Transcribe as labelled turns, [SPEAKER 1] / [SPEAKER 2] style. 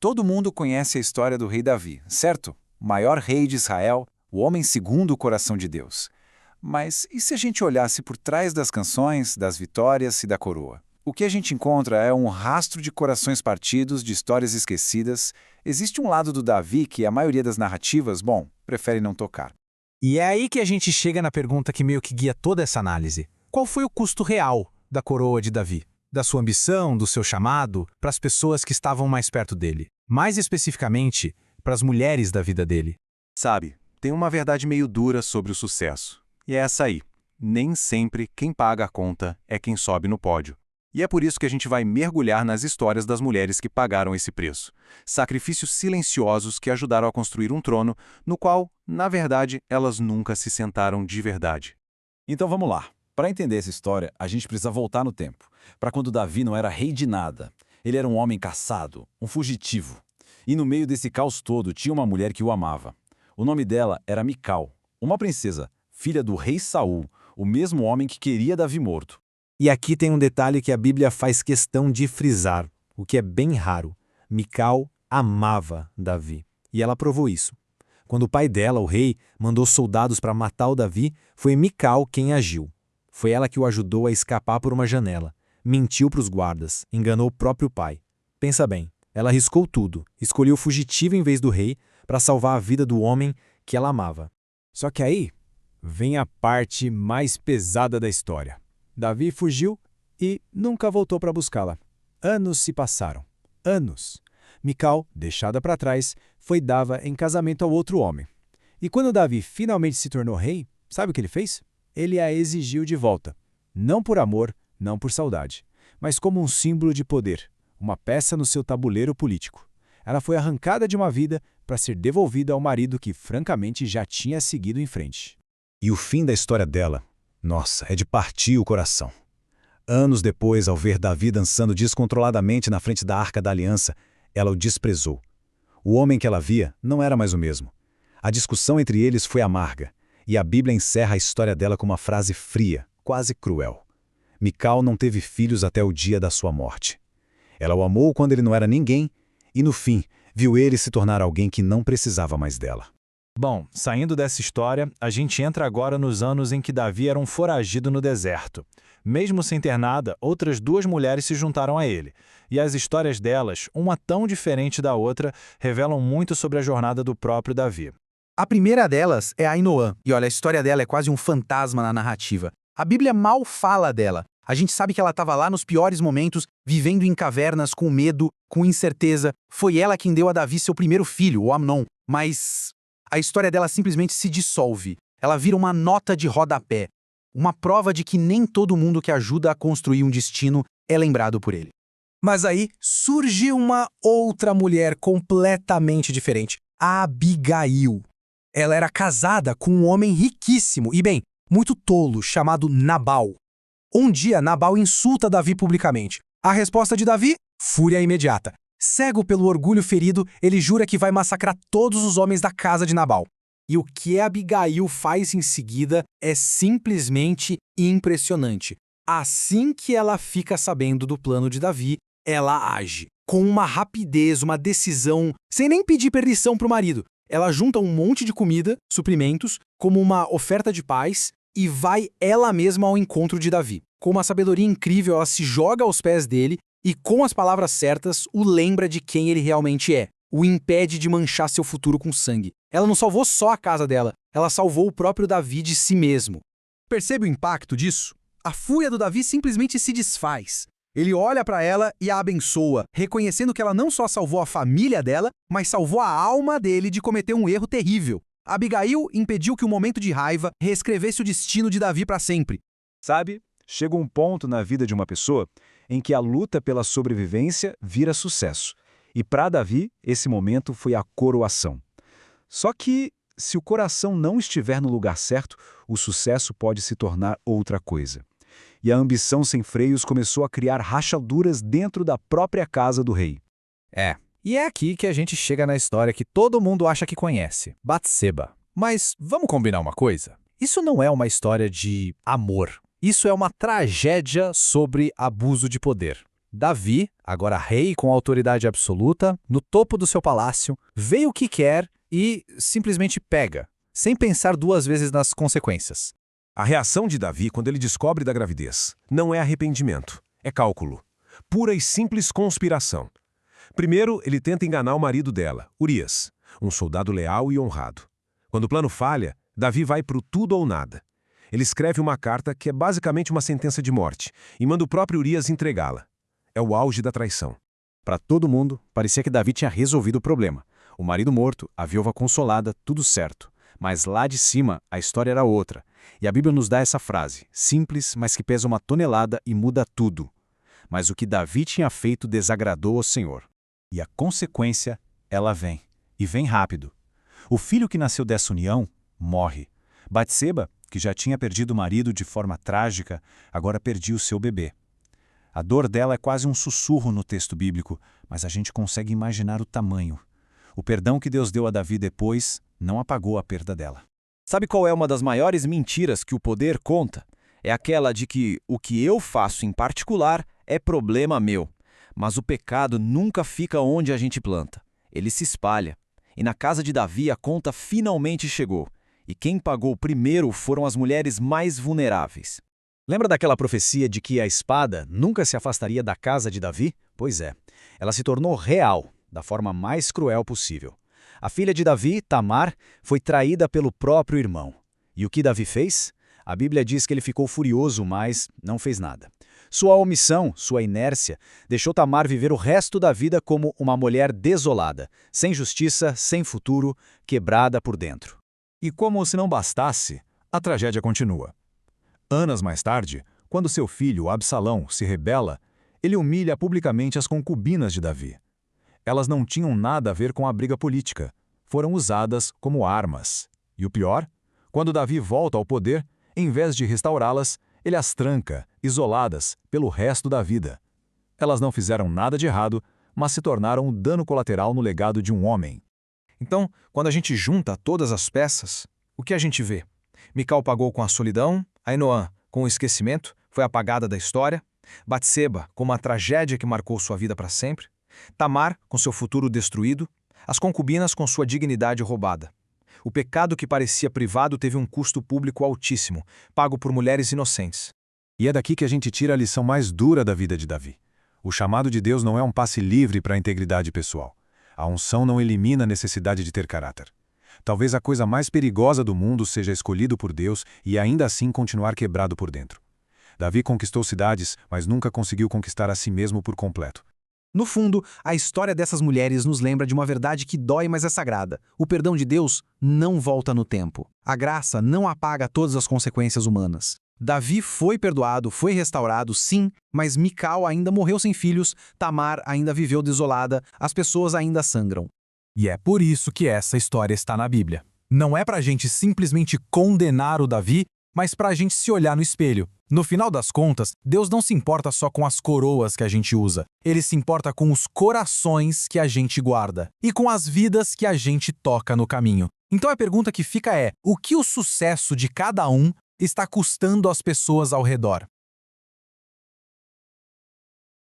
[SPEAKER 1] Todo mundo conhece a história do rei Davi, certo? O maior rei de Israel, o homem segundo o coração de Deus. Mas e se a gente olhasse por trás das canções, das vitórias e da coroa? O que a gente encontra é um rastro de corações partidos, de histórias esquecidas. Existe um lado do Davi que a maioria das narrativas, prefere não tocar.
[SPEAKER 2] E é aí que a gente chega na pergunta que meio que guia toda essa análise. Qual foi o custo real da coroa de Davi? Da sua ambição, do seu chamado, para as pessoas que estavam mais perto dele? Mais especificamente, para as mulheres da vida dele.
[SPEAKER 3] Sabe, tem uma verdade meio dura sobre o sucesso. E é essa aí. Nem sempre quem paga a conta é quem sobe no pódio. E é por isso que a gente vai mergulhar nas histórias das mulheres que pagaram esse preço. Sacrifícios silenciosos que ajudaram a construir um trono no qual, na verdade, elas nunca se sentaram de verdade.
[SPEAKER 4] Então vamos lá. Para entender essa história, a gente precisa voltar no tempo, para quando Davi não era rei de nada. Ele era um homem caçado, um fugitivo. E no meio desse caos todo tinha uma mulher que o amava. O nome dela era Mical, uma princesa, filha do rei Saul, o mesmo homem que queria Davi morto.
[SPEAKER 2] E aqui tem um detalhe que a Bíblia faz questão de frisar, o que é bem raro. Mical amava Davi, e ela provou isso. Quando o pai dela, o rei, mandou soldados para matar o Davi, foi Mical quem agiu. Foi ela que o ajudou a escapar por uma janela, mentiu para os guardas, enganou o próprio pai. Pensa bem, ela arriscou tudo, escolheu o fugitivo em vez do rei para salvar a vida do homem que ela amava.
[SPEAKER 5] Só que aí vem a parte mais pesada da história. Davi fugiu e nunca voltou para buscá-la. Anos se passaram. Anos. Mical, deixada para trás, foi dada em casamento ao outro homem. E quando Davi finalmente se tornou rei, sabe o que ele fez? Ele a exigiu de volta. Não por amor, não por saudade, mas como um símbolo de poder, uma peça no seu tabuleiro político. Ela foi arrancada de uma vida para ser devolvida ao marido que, francamente, já tinha seguido em frente.
[SPEAKER 6] E o fim da história dela, nossa, é de partir o coração. Anos depois, ao ver Davi dançando descontroladamente na frente da Arca da Aliança, ela o desprezou. O homem que ela via não era mais o mesmo. A discussão entre eles foi amarga, e a Bíblia encerra a história dela com uma frase fria, quase cruel. Mical não teve filhos até o dia da sua morte. Ela o amou quando ele não era ninguém, e no fim, viu ele se tornar alguém que não precisava mais dela.
[SPEAKER 2] Bom, saindo dessa história, a gente entra agora nos anos em que Davi era um foragido no deserto. Mesmo sem ter nada, outras duas mulheres se juntaram a ele. E as histórias delas, uma tão diferente da outra, revelam muito sobre a jornada do próprio Davi.
[SPEAKER 7] A primeira delas é Ainoã, e olha, a história dela é quase um fantasma na narrativa. A Bíblia mal fala dela. A gente sabe que ela estava lá nos piores momentos, vivendo em cavernas, com medo, com incerteza. Foi ela quem deu a Davi seu primeiro filho, o Amnon. Mas a história dela simplesmente se dissolve. Ela vira uma nota de rodapé. Uma prova de que nem todo mundo que ajuda a construir um destino é lembrado por ele.
[SPEAKER 8] Mas aí surge uma outra mulher completamente diferente, a Abigail. Ela era casada com um homem riquíssimo e, bem, muito tolo, chamado Nabal. Um dia, Nabal insulta Davi publicamente. A resposta de Davi? Fúria imediata. Cego pelo orgulho ferido, ele jura que vai massacrar todos os homens da casa de Nabal. E o que Abigail faz em seguida é simplesmente impressionante. Assim que ela fica sabendo do plano de Davi, ela age. Com uma rapidez, uma decisão, sem nem pedir permissão para o marido. Ela junta um monte de comida, suprimentos, como uma oferta de paz, e vai ela mesma ao encontro de Davi. Com uma sabedoria incrível, ela se joga aos pés dele e, com as palavras certas, o lembra de quem ele realmente é. O impede de manchar seu futuro com sangue. Ela não salvou só a casa dela, ela salvou o próprio Davi de si mesmo.
[SPEAKER 7] Percebe o impacto disso? A fúria do Davi simplesmente se desfaz. Ele olha para ela e a abençoa, reconhecendo que ela não só salvou a família dela, mas salvou a alma dele de cometer um erro terrível. Abigail impediu que o momento de raiva reescrevesse o destino de Davi para sempre.
[SPEAKER 3] Sabe, chega um ponto na vida de uma pessoa em que a luta pela sobrevivência vira sucesso. E para Davi, esse momento foi a coroação. Só que, se o coração não estiver no lugar certo, o sucesso pode se tornar outra coisa. E a ambição sem freios começou a criar rachaduras dentro da própria casa do rei.
[SPEAKER 2] E é aqui que a gente chega na história que todo mundo acha que conhece, Batseba. Mas vamos combinar uma coisa? Isso não é uma história de amor. Isso é uma tragédia sobre abuso de poder. Davi, agora rei com autoridade absoluta, no topo do seu palácio, vê o que quer e simplesmente pega, sem pensar duas vezes nas consequências.
[SPEAKER 9] A reação de Davi quando ele descobre da gravidez não é arrependimento, é cálculo. Pura e simples conspiração. Primeiro, ele tenta enganar o marido dela, Urias, um soldado leal e honrado. Quando o plano falha, Davi vai pro tudo ou nada. Ele escreve uma carta que é basicamente uma sentença de morte e manda o próprio Urias entregá-la. É o auge da traição.
[SPEAKER 2] Para todo mundo, parecia que Davi tinha resolvido o problema. O marido morto, a viúva consolada, tudo certo. Mas lá de cima, a história era outra. E a Bíblia nos dá essa frase, simples, mas que pesa uma tonelada e muda tudo. Mas o que Davi tinha feito desagradou ao Senhor.
[SPEAKER 6] E a consequência, ela vem. E vem rápido. O filho que nasceu dessa união morre. Batseba, que já tinha perdido o marido de forma trágica, agora perdia o seu bebê. A dor dela é quase um sussurro no texto bíblico, mas a gente consegue imaginar o tamanho. O perdão que Deus deu a Davi depois não apagou a perda dela.
[SPEAKER 4] Sabe qual é uma das maiores mentiras que o poder conta? É aquela de que o que eu faço em particular é problema meu. Mas o pecado nunca fica onde a gente planta. Ele se espalha. E na casa de Davi a conta finalmente chegou. E quem pagou primeiro foram as mulheres mais vulneráveis.
[SPEAKER 2] Lembra daquela profecia de que a espada nunca se afastaria da casa de Davi? Pois é, ela se tornou real, da forma mais cruel possível. A filha de Davi, Tamar, foi traída pelo próprio irmão. E o que Davi fez? A Bíblia diz que ele ficou furioso, mas não fez nada. Sua omissão, sua inércia, deixou Tamar viver o resto da vida como uma mulher desolada, sem justiça, sem futuro, quebrada por dentro.
[SPEAKER 3] E como se não bastasse, a tragédia continua. Anos mais tarde, quando seu filho Absalão se rebela, ele humilha publicamente as concubinas de Davi. Elas não tinham nada a ver com a briga política. Foram usadas como armas. E o pior? Quando Davi volta ao poder, em vez de restaurá-las, ele as tranca, isoladas, pelo resto da vida. Elas não fizeram nada de errado, mas se tornaram um dano colateral no legado de um homem.
[SPEAKER 8] Então, quando a gente junta todas as peças, o que a gente vê? Mical pagou com a solidão, Ainoã com o esquecimento, foi apagada da história, Batseba com uma tragédia que marcou sua vida para sempre, Tamar com seu futuro destruído, as concubinas com sua dignidade roubada. O pecado que parecia privado teve um custo público altíssimo, pago por mulheres inocentes.
[SPEAKER 6] E é daqui que a gente tira a lição mais dura da vida de Davi. O chamado de Deus não é um passe livre para a integridade pessoal. A unção não elimina a necessidade de ter caráter. Talvez a coisa mais perigosa do mundo seja escolhido por Deus e ainda assim continuar quebrado por dentro. Davi conquistou cidades, mas nunca conseguiu conquistar a si mesmo por completo.
[SPEAKER 7] No fundo, a história dessas mulheres nos lembra de uma verdade que dói, mas é sagrada. O perdão de Deus não volta no tempo. A graça não apaga todas as consequências humanas. Davi foi perdoado, foi restaurado, sim, mas Mical ainda morreu sem filhos, Tamar ainda viveu desolada, as pessoas ainda sangram.
[SPEAKER 8] E é por isso que essa história está na Bíblia. Não é pra gente simplesmente condenar o Davi, mas pra gente se olhar no espelho. No final das contas, Deus não se importa só com as coroas que a gente usa. Ele se importa com os corações que a gente guarda e com as vidas que a gente toca no caminho. Então a pergunta que fica é: o que o sucesso de cada um está custando às pessoas ao redor?